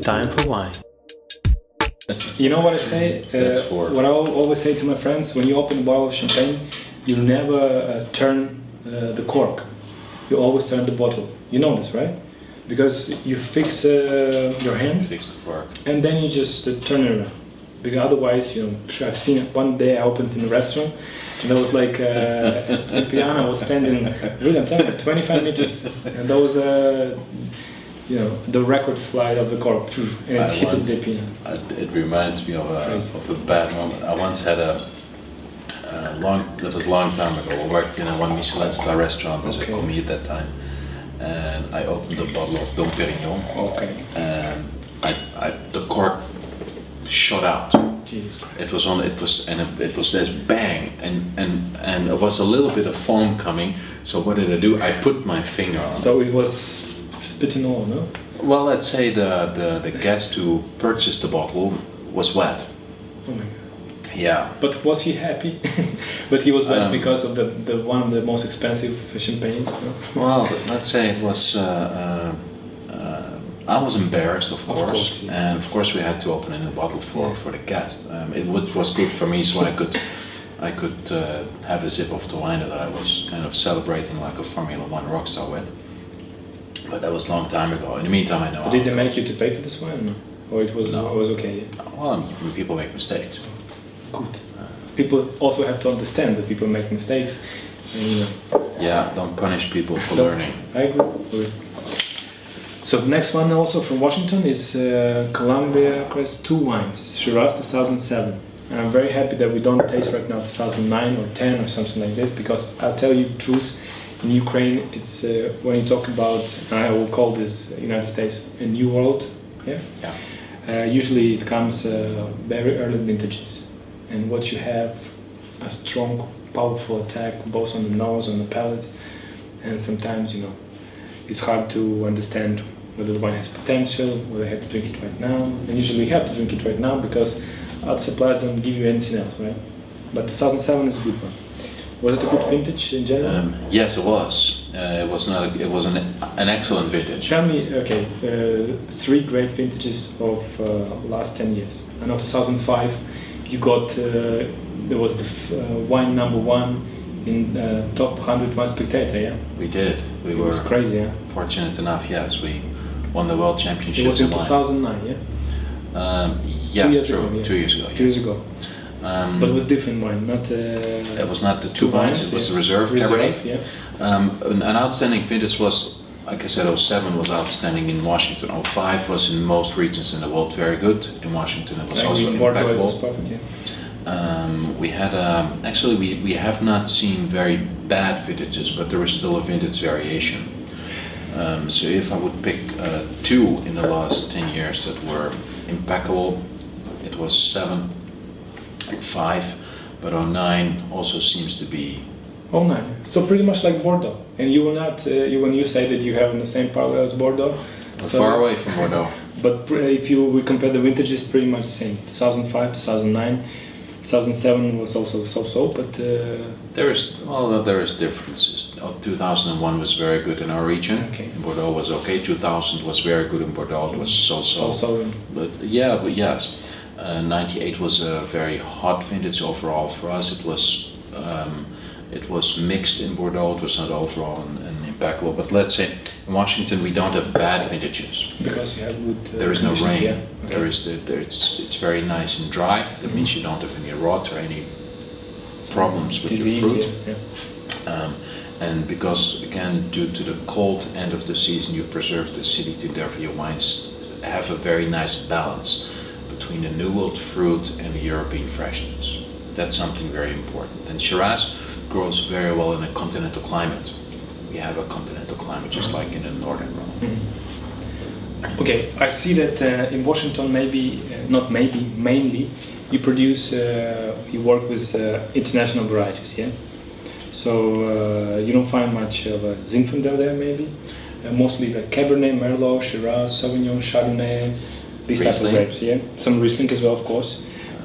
time for wine. You know what I say? What I always say to my friends: when you open a bottle of champagne, you never turn the cork. You always turn the bottle. You know this, right? Because you fix your hand, fix the cork, and then you just turn it around. Because otherwise, I've seen it one day. I opened in a restaurant, and there was like the piano was standing. Really, I'm telling you, 25 meters, and that was the record flight of the cork, and it hit the piano. It reminds me of a bad moment. I once had that was a long time ago. I worked in a one Michelin star restaurant as a commis at that time, and I opened a bottle of Domaine. Okay. And the cork shot out. Jesus Christ. It was this bang, and it was a little bit of foam coming. So what did I do? I put my finger on. So it was spitting all, no? Well, let's say the guest who purchased the bottle was wet. Oh my God. Yeah. But was he happy? But he was wet because of the one of the most expensive champagne. No? Well, let's say it was. I was embarrassed, of course, yeah. And of course we had to open in a bottle for the guest. It was good for me, so I could have a sip of the wine that I was kind of celebrating like a Formula One rock star with. But that was a long time ago. In the meantime, I know. But did they make you to pay for this wine, no? Or it was okay? Yeah? Well, people make mistakes. Good. People also have to understand that people make mistakes. And, yeah, don't punish people for learning. I agree. So the next one also from Washington is Columbia Crest 2 wines, Shiraz 2007. And I'm very happy that we don't taste right now 2009 or 10 or something like this, because I'll tell you the truth, in Ukraine it's when you talk about, and I will call this United States a new world, usually it comes very early vintages, and what you have a strong, powerful attack both on the nose, on the palate, and sometimes it's hard to understand whether the wine has potential, whether I have to drink it right now. And usually you have to drink it right now because other suppliers don't give you anything else, right? But 2007 is a good one. Was it a good vintage in general? Yes, it was. It was an excellent vintage. Tell me, 3 great vintages of last 10 years. I know 2005, you got there was the wine number 1 in top 100 Wine Spectator, yeah? We did. It was crazy, yeah? Fortunate enough, yes. We won the World Championship. It was in 2009, yeah? Yes, true. 2 years ago. 2 years ago. But it was different wine, not... it was not the two vines, it was the Reserve Cabernet. Yeah. An outstanding vintage was, like I said, 07 was outstanding in Washington. 05 was in most regions in the world very good. In Washington it was also impeccable. It was perfect, yeah. We had actually we have not seen very bad vintages, but there was still a vintage variation. So if I would pick 2 in the last 10 years that were impeccable, it was 7, like 5, but 09 also seems to be. 09, so pretty much like Bordeaux, and you will not when you say that you have in the same parallel as Bordeaux. Far away from Bordeaux. But if we compare the vintages, pretty much the same. 2005, 2009. 2007 was also so-so, but there is differences. 2001 was very good in our region. Okay. Bordeaux was okay. 2000 was very good in Bordeaux. It was so-so. But yes, 98 was a very hot vintage overall for us. It was mixed in Bordeaux. It was not overall and impeccable. But let's say in Washington we don't have bad vintages because you have good. There is no rain. Yeah. Okay. It's very nice and dry. That means you don't have any rot or any problems with disease, your fruit. Yeah. And because again, due to the cold end of the season, you preserve the acidity. Therefore, your wines have a very nice balance between the New World fruit and the European freshness. That's something very important. And Shiraz grows very well in a continental climate. We have a continental climate just like in the northern Rhone. Okay, I see that in Washington, mainly, you produce, you work with international varieties, yeah? So you don't find much of a Zinfandel there, maybe? Mostly the Cabernet, Merlot, Shiraz, Sauvignon, Chardonnay, these types of grapes, yeah? Some Riesling as well, of course.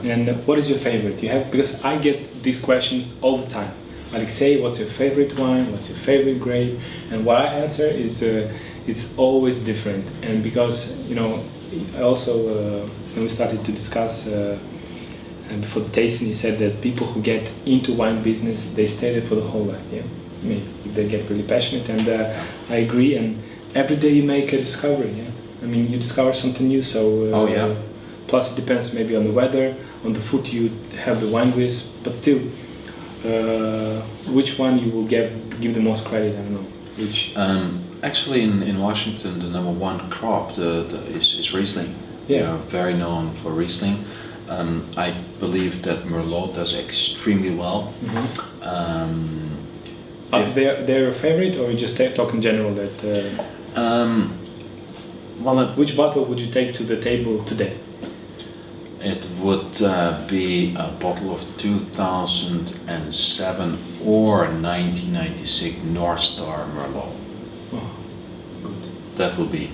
And what is your favorite? Because I get these questions all the time. Alexei, what's your favorite wine? What's your favorite grape? And what I answer is it's always different. And because I also when we started to discuss and before the tasting, you said that people who get into wine business, they stay there for the whole life. Yeah, maybe if they get really passionate, and I agree. And every day you make a discovery. Yeah, I mean you discover something new. So plus it depends maybe on the weather, on the food you have the wine with, but still, which one you will give the most credit? I don't know which. Actually, in Washington, the number one crop is Riesling. Yeah. We are very known for Riesling. I believe that Merlot does extremely well. They're your favorite, or you just talk in general that? Which bottle would you take to the table today? It would be a bottle of 2007 or 1996 North Star Merlot. Oh, good. That would be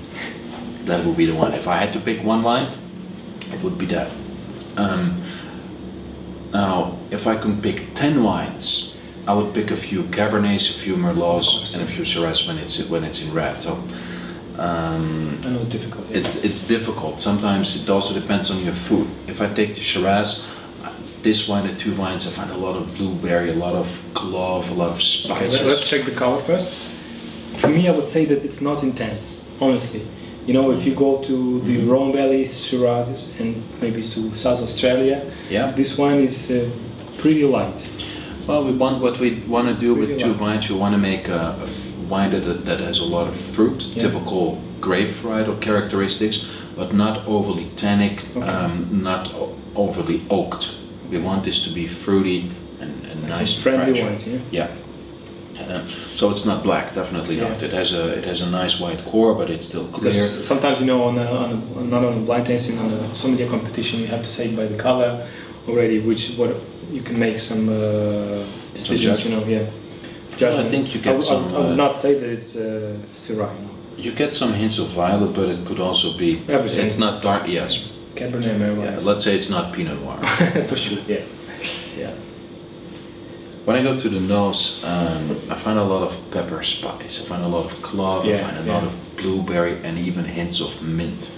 the one. If I had to pick one wine, it would be that. Now, if I could pick 10 wines, I would pick a few Cabernets, a few Merlots, and a few Shiraz when it's in red. So, I know it's difficult. Yeah. It's difficult. Sometimes it also depends on your food. If I take the Shiraz, this wine, the two wines, I find a lot of blueberry, a lot of clove, a lot of spices. Okay, let's check the color first. For me, I would say that it's not intense, honestly. You know, if you go to the Rhone Valley, Shiraz, and maybe to South Australia, this wine is pretty light. Well, what we want to do Pretty with two light. wines, we want to make a wine that has a lot of fruit, typical grape varietal characteristics, but not overly tannic, not overly oaked. We want this to be fruity and nice, friendly fresh. wines, yeah. Yeah. So it's not black, definitely not. It has a nice white core, but it's still clear. Because sometimes, you know, not on a blind tasting, on a sommelier competition, you have to say by the color already what you can make some decisions. You know, judgments. I think you get I would not say that it's Syrah. You get some hints of violet, but it could also be. Everything. It's not dark. Yes. Cabernet Merlot. Yeah, let's say it's not Pinot Noir. For sure. Yeah. When I go to the nose, I find a lot of pepper spice. I find a lot of clove. I find a lot of blueberry and even hints of mint.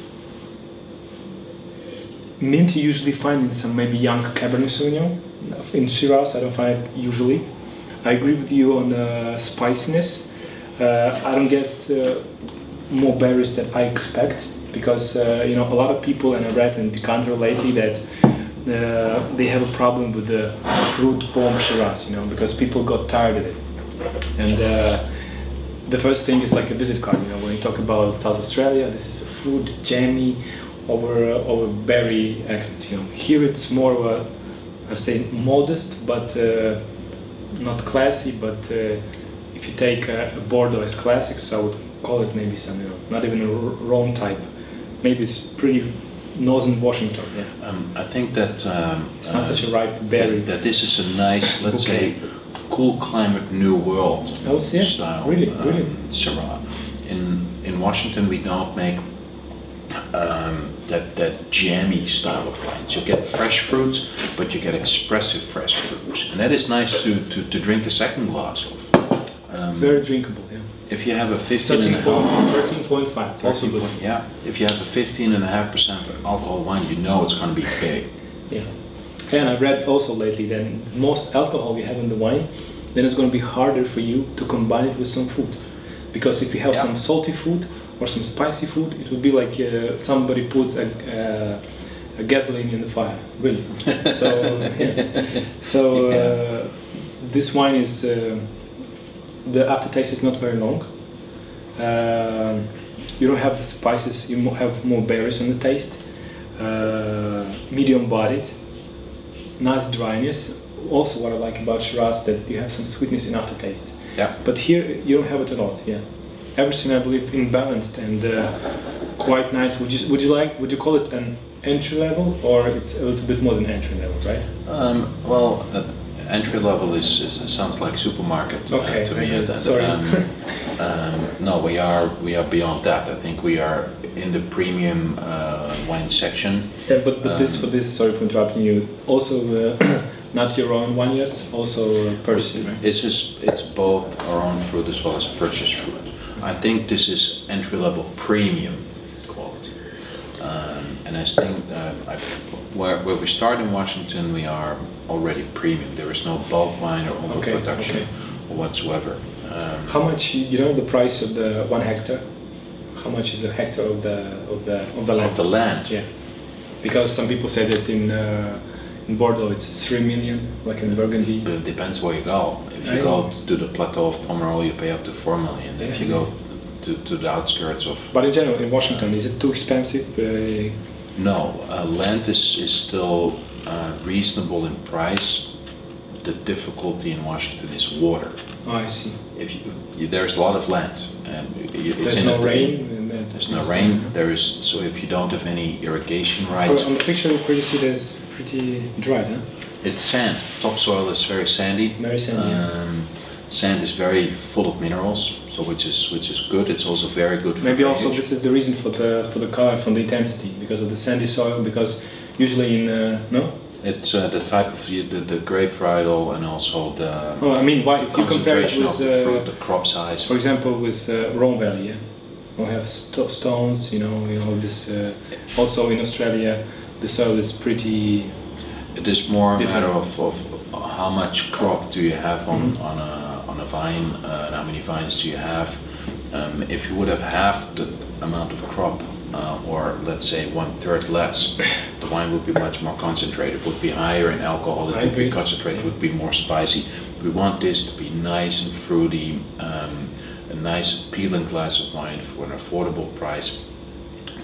Mint you usually find in some maybe young Cabernet Sauvignon. In Shiraz, I don't find it usually. I agree with you on spiciness. I don't get more berries that I expect because you know, a lot of people, and I read in Decanter lately that they have a problem with the fruit bomb Shiraz, you know, because people got tired of it. And the first thing is like a visit card, you know, when you talk about South Australia, this is a fruit, jammy, over berry accents, you know. Here it's more of a, I say, modest, but not classy, but if you take a Bordeaux as classics, I would call it maybe some, you know, not even a Rhone type. Maybe it's pretty northern Washington, I think that it's not such a ripe berry. That this is a nice, let's say, cool climate, new world style. Really. Syrah. In Washington, we don't make that jammy style of wines. You get fresh fruits, but you get expressive fresh fruits, and that is nice to drink a second glass of. It's very drinkable. Yeah. If you have a 13.5, 13.5, yeah. If you have a 15.5% alcohol wine, you know it's going to be big. Yeah. And I read also lately that most alcohol you have in the wine, then it's going to be harder for you to combine it with some food, because if you have some salty food or some spicy food, it would be like somebody puts a gasoline in the fire, really. This wine is. The aftertaste is not very long. You don't have the spices, you have more berries on the taste. Medium bodied, nice dryness. Also what I like about Shiraz, that you have some sweetness in aftertaste. Yeah. But here you don't have it a lot, Everything I believe in balanced and quite nice. Would you call it an entry level, or it's a little bit more than entry level, right? Entry level sounds like supermarket to me. Sorry. No, we are beyond that. I think we are in the premium wine section. Yeah, but sorry for interrupting you. Also, not your own vineyards, also purchasing, right? It's both our own fruit as well as purchased fruit. I think this is entry level premium quality. And I think where we start in Washington, we are already premium. There is no bulk wine or overproduction or whatsoever. How much, the price of the 1 hectare? How much is a hectare of the land? Of the land? Yeah. Because some people say that in Bordeaux it's 3 million, like in Burgundy. But it depends where you go. If you go to the plateau of Pomerol, you pay up to 4 million. If you go to the outskirts of... But in general, in Washington, is it too expensive? No, land is still reasonable in price. The difficulty in Washington is water. Oh, I see. There's a lot of land, and there's no rain. There's no rain. So if you don't have any irrigation rights. On the picture, you see there's pretty dry, huh? It's sand. Topsoil is very sandy. Very sandy. Sand is very full of minerals, so which is good. It's also very good for maybe drainage. Also this is the reason for the color, from the intensity, because of the sandy soil. Because usually in no. It's the type of the grape varietal and also the. Oh, I mean, why? If you compare it concentration with of the fruit, the crop size. For example, with Rhone Valley, yeah, we have stones. This. Also in Australia, the soil is pretty. It is more a different. matter of how much crop do you have on a vine, and how many vines do you have. If you would have half the amount of crop, or let's say 1/3 less, the wine would be much more concentrated, would be higher in alcohol, it would be concentrated, would be more spicy. We want this to be nice and fruity, a nice appealing glass of wine for an affordable price.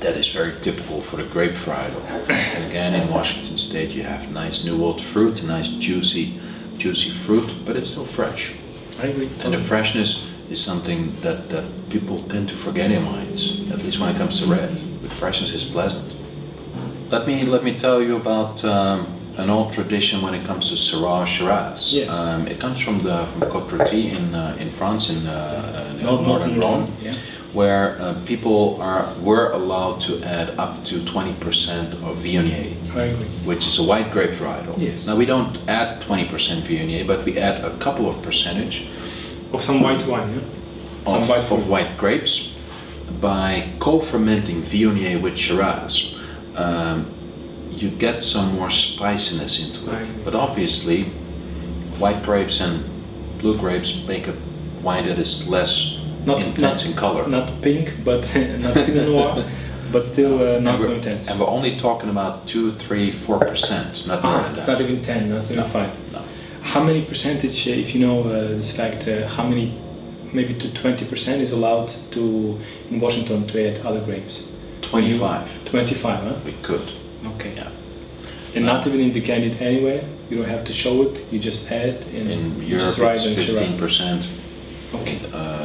That is very typical for the grape varietal. And again, in Washington State, you have nice New World fruit, nice juicy fruit, but it's still fresh. I agree. And the freshness is something that people tend to forget in wines, at least when it comes to red. But freshness is pleasant. Let me tell you about an old tradition when it comes to Syrah Shiraz. Yes. It comes from Côte-Rôtie in France, in northern Rhone. Yeah. Where people were allowed to add up to 20% of Viognier, which is a white grape varietal. Yes. Now we don't add 20% Viognier, but we add a couple of percentage of some white wine, yeah? of white grapes. By co-fermenting Viognier with Shiraz, you get some more spiciness into it. But obviously, white grapes and blue grapes make a wine that is less intense in color. Not pink, but not Pinot Noir, but still not so intense. And we're only talking about 2, 3, 4%, not more than that. Not even 10, not 75. No. How many percentage, if you know this fact, how many, maybe to 20% is allowed to in Washington to add other grapes? 25. 25, huh? We could. Okay. Yeah. And not even indicate it anywhere. You don't have to show it. You just add it. And in you Europe, just write it's and 15%. Okay.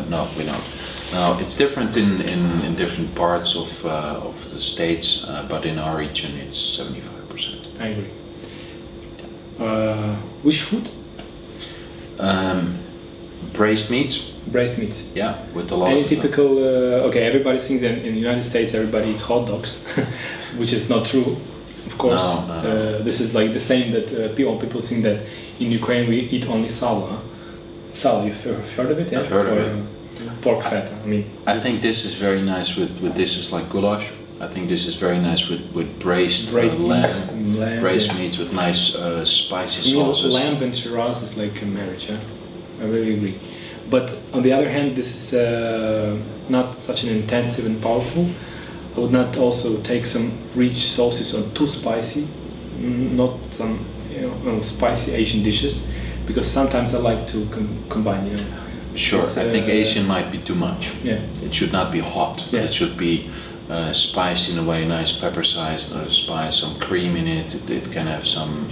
No, we don't. Now it's different in different parts of the states, but in our region it's 75%. I agree. Which food? Braised meats. Braised meats. Yeah, with a lot Any of typical. Okay, everybody thinks that in the United States everybody eats hot dogs, which is not true. Of course, No. This is like the same that people think that in Ukraine we eat only sala. Sal, you've heard of it? Yeah? I've heard of it. Pork fat. I mean. I think this is very nice with dishes like goulash. I think this is very nice with braised lamb, braised meats with nice spicy sauces. Lamb and Shiraz is like a marriage. Huh? I really agree. But on the other hand, this is not such an intensive and powerful. I would not also take some rich sauces or too spicy, not some spicy Asian dishes, because sometimes I like to combine. Sure, I think Asian might be too much. Yeah. It should not be hot. Yeah. It should be spiced in a way, nice pepper size, spice, some cream in it. It can have some.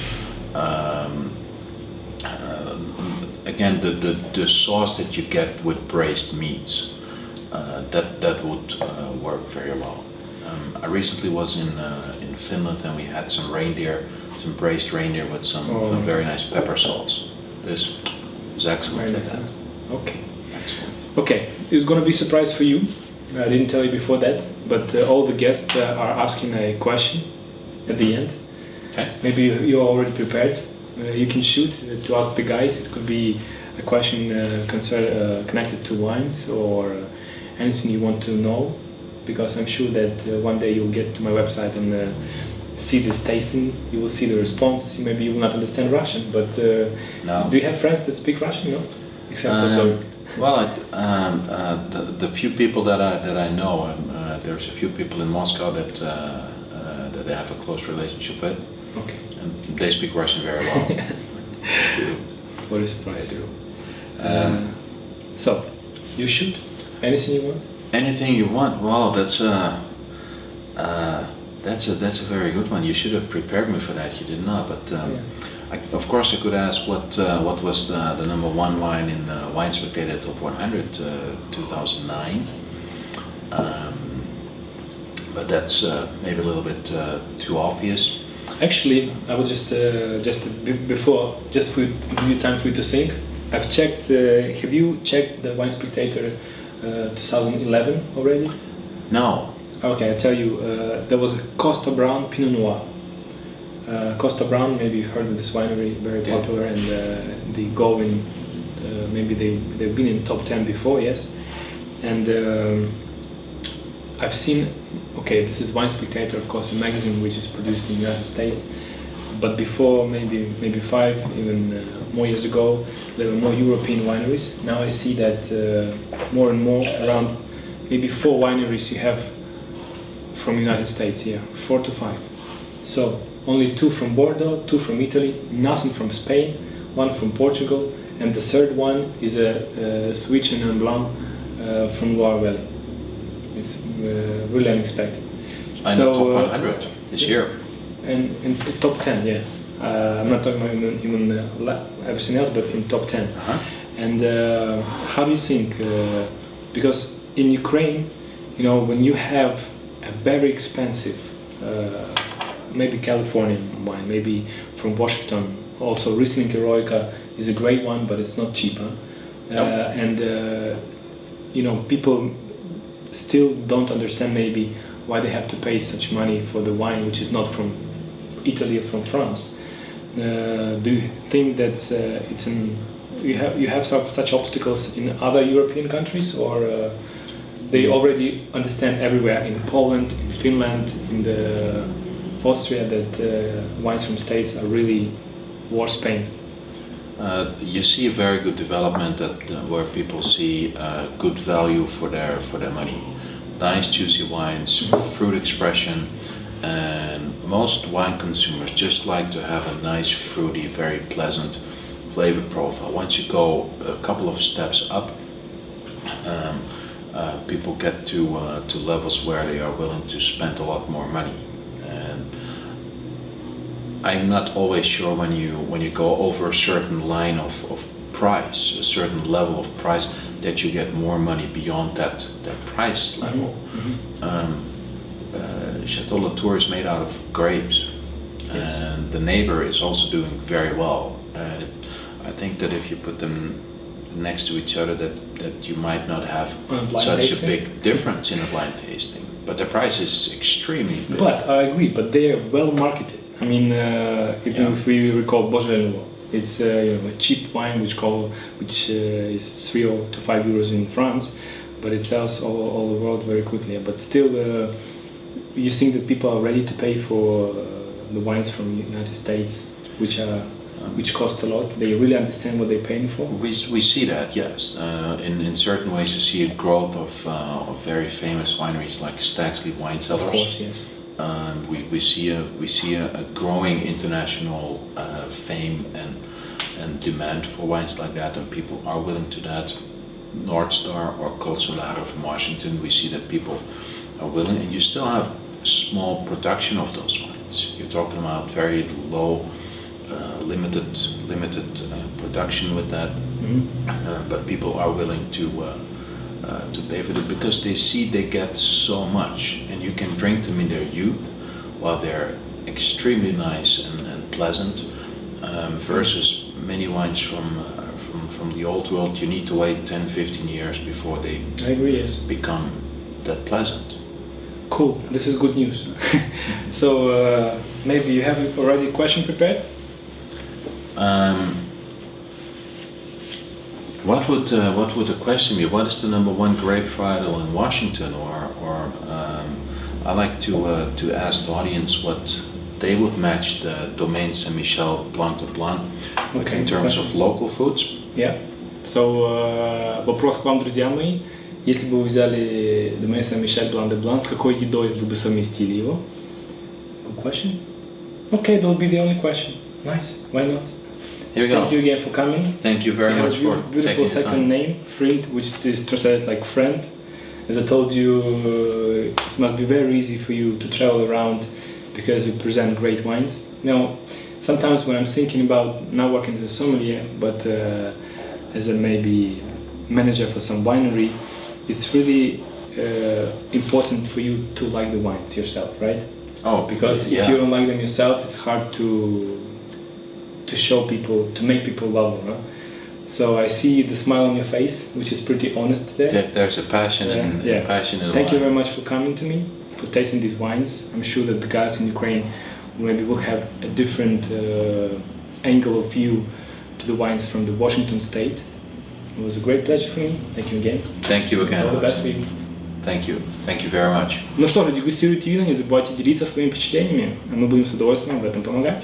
Again, the sauce that you get with braised meats, that would work very well. I recently was in Finland and we had some braised reindeer with some very nice pepper salts. This was excellent. Very nice. Okay. Excellent. Okay, it's going to be a surprise for you. I didn't tell you before that, but all the guests are asking a question at the end. Okay. Maybe you're already prepared. You can shoot to ask the guys. It could be a question connected to wines or anything you want to know because I'm sure that one day you'll get to my website and see this tasting. You will see the responses. Maybe you will not understand Russian, but No. do you have friends that speak Russian? No, except observing. Well, the few people that I know, there's a few people in Moscow that I have a close relationship with, Okay. and they speak Russian very well. What a surprise! They do. So, you shoot anything you want. Anything you want. Well, that's a very good one. You should have prepared me for that. You did not, but of course I could ask what was the number one wine in Wine Spectator Top 100 2009. But that's maybe a little bit too obvious. Actually, I would just before, just for give you time for you to think. I've checked. Have you checked the Wine Spectator 2011 already? No. Okay, I tell you, there was a Costa Brown Pinot Noir. Costa Brown, maybe you've heard of this winery, very popular, and they go in. Maybe they've been in top 10 before, yes. And I've seen. Okay, this is Wine Spectator, of course, a magazine which is produced in the United States. But before, maybe 5, even more years ago, there were more European wineries. Now I see that more and more, around maybe 4 wineries you have from the United States here, 4 to 5. So only 2 from Bordeaux, 2 from Italy, nothing from Spain, 1 from Portugal, and the third one is a sweet Chenin Blanc from Loire Valley. It's really unexpected. I know top 100 this year. And in top 10, yeah. I'm not talking about even everything else, but in top 10. Uh-huh. And how do you think? Because in Ukraine, you know, when you have a very expensive, maybe Californian wine, maybe from Washington, also Riesling Eroica is a great one, but it's not cheap. Huh? Nope. And you know, people still don't understand maybe why they have to pay such money for the wine which is not from Italy or from France. Do you think that you have such obstacles in other European countries, or they already understand everywhere in Poland, in Finland, in the Austria that wines from states are really worth Spain? You see a very good development where people see good value for their money. Nice juicy wines, fruit expression, and most wine consumers just like to have a nice fruity, very pleasant flavor profile. Once you go a couple of steps up, people get to levels where they are willing to spend a lot more money. And I'm not always sure when you go over a certain line of price, a certain level of price, that you get more money beyond that price level. Chateau Latour is made out of grapes, yes. And the neighbor is also doing very well. I think that if you put them next to each other, that you might not have such a big difference in a blind tasting. But the price is extremely big. But I agree, but they are well marketed. I mean, if we recall Beaujolais Nouveau, it's you know, a cheap wine which is 3 to 5 euros in France, but it sells all the world very quickly. But still, you think that people are ready to pay for the wines from the United States, which cost a lot? They really understand what they're paying for? We see that, yes. In certain ways, you see a growth of very famous wineries like Stag's Leap Wine Cellars. Of course, yes. We see a growing international fame and demand for wines like that, and people are willing to that. North Star or Col Solaro from Washington, we see that people are willing, and you still have small production of those wines. You're talking about very low, limited production with that, but people are willing to pay for it because they see they get so much, and you can drink them in their youth while they're extremely nice and pleasant, versus many wines from the old world. You need to wait 10-15 years before they become that pleasant. Cool, this is good news. So maybe you have already a question prepared? What would the question be? What is the number one grape varietal in Washington? Or I like to ask the audience what they would match the Domaine Saint-Michel Blanc de Blanc with in terms of local foods. Yeah. So, вопрос к вам, друзья мои. Если бы вы взяли Domaine Saint-Michel Blanc de Blanc, с какой едой вы бы совместили его? Good question. Okay, that'll be the only question. Nice. Why not? Here we go. Thank you again for coming. Thank you very much for beautiful taking the second time. name, Friend, which is translated like friend. As I told you, it must be very easy for you to travel around because you present great wines. You know, sometimes when I'm thinking about not working as a sommelier, but as a maybe manager for some winery, it's really important for you to like the wines yourself, right? Oh, Because if you don't like them yourself, it's hard to show people, to make people love them. Huh? So I see the smile on your face, which is pretty honest there. Yeah, there's a passion and passion in the Thank you wine. very much for coming to me, for tasting these wines. I'm sure that the guys in Ukraine maybe will have a different angle of view to the wines from the Washington state. It was a great pleasure for me. Thank you again. Thank you again. All the best for you. Thank you. Thank you very much. Ну что же, дегустируйте вина, не забывайте делиться своими впечатлениями, а мы будем с удовольствием в этом помогать.